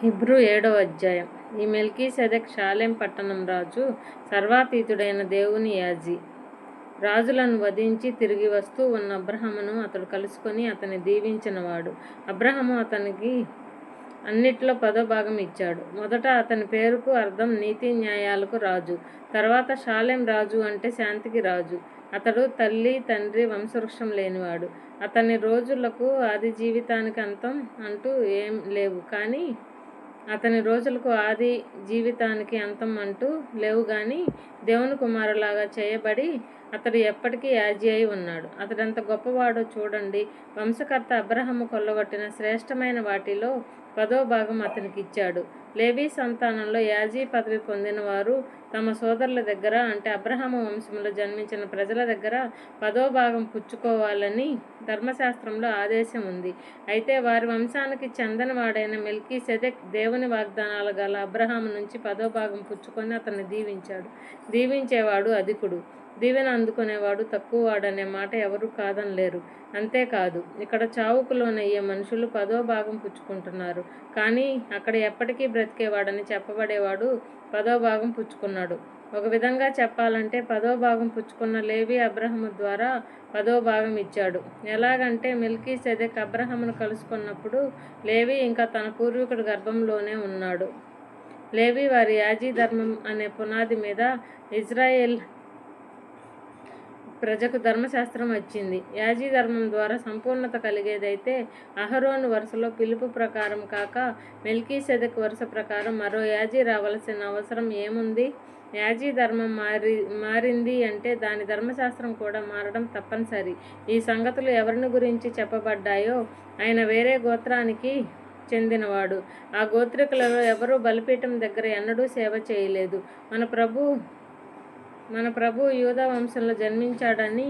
Hebrew 7వ అధ్యాయం. ఈ మెల్కీసెదెక్ షాలేం పట్టణం రాజు, సర్వాతీతుడైన దేవుని యాజీ. రాజులను వధించి తిరిగి వస్తూ ఉన్న అబ్రహామును అతడు కలుసుకొని అతన్ని దీవించినవాడు. అబ్రహాము అతనికి అన్నిట్లో 10వ భాగం ఇచ్చాడు. మొదట అతని పేరుకు అర్థం నీతి న్యాయాలకు రాజు. తర్వాత షాలేం రాజు అంటే శాంతికి రాజు. అతడు తల్లి తండ్రి వంశవృక్షం లేనివాడు. అతని రోజులకు ఆది జీవితానికి అంతం అంటూ ఏం లేవు కానీ దేవుని కుమారులాగా చేయబడి అతడు ఎప్పటికీ యాజీ అయి ఉన్నాడు. అతడెంత గొప్పవాడో చూడండి. వంశకర్త అబ్రహాము కొల్లగొట్టిన శ్రేష్టమైన వాటిలో 10వ భాగం అతనికి ఇచ్చాడు. లేవీ సంతానంలో యాజీ పదవి పొందిన వారు తమ సోదరుల దగ్గర, అంటే అబ్రహాము వంశంలో జన్మించిన ప్రజల దగ్గర 10వ భాగం పుచ్చుకోవాలని ధర్మశాస్త్రంలో ఆదేశం ఉంది. అయితే వారి వంశానికి చెందని వాడైన మెల్కీసెదెక్ దేవుని వాగ్దానాలు గల అబ్రహాము నుంచి 10వ భాగం పుచ్చుకొని అతన్ని దీవించాడు. దీవించేవాడు అధికుడు, దీవెన అందుకునేవాడు తక్కువవాడనే మాట ఎవరూ కాదనలేరు. అంతేకాదు, ఇక్కడ చావుకు లోనయ్యే మనుషులు 10వ భాగం పుచ్చుకుంటున్నారు. కానీ అక్కడ ఎప్పటికీ బ్రతికేవాడని చెప్పబడేవాడు 10వ భాగం పుచ్చుకున్నాడు. ఒక విధంగా చెప్పాలంటే 10వ భాగం పుచ్చుకున్న లేవి అబ్రహాము ద్వారా 10వ భాగం ఇచ్చాడు. ఎలాగంటే మెల్కీసెదెక్ అబ్రహామును కలుసుకున్నప్పుడు లేవి ఇంకా తన పూర్వీకుడి గర్భంలోనే ఉన్నాడు. లేవి వారి యాజీ ధర్మం అనే పునాది మీద ఇజ్రాయేల్ ప్రజకు ధర్మశాస్త్రం వచ్చింది. యాజీ ధర్మం ద్వారా సంపూర్ణత కలిగేదైతే అహరోను వరుసలో పిలుపు ప్రకారం కాక మెల్కీసెదెక్ వరుస ప్రకారం మరో యాజీ రావలసిన అవసరం ఏముంది? యాజీ ధర్మం మారింది అంటే దాని ధర్మశాస్త్రం కూడా మారడం తప్పనిసరి. ఈ సంగతులు ఎవరిని గురించి చెప్పబడ్డాయో ఆయన వేరే గోత్రానికి చెందినవాడు. ఆ గోత్రికులలో ఎవరూ బలిపీఠం దగ్గర ఎన్నడూ సేవ చేయలేదు. మన ప్రభు యూదా వంశంలో జన్మించాడని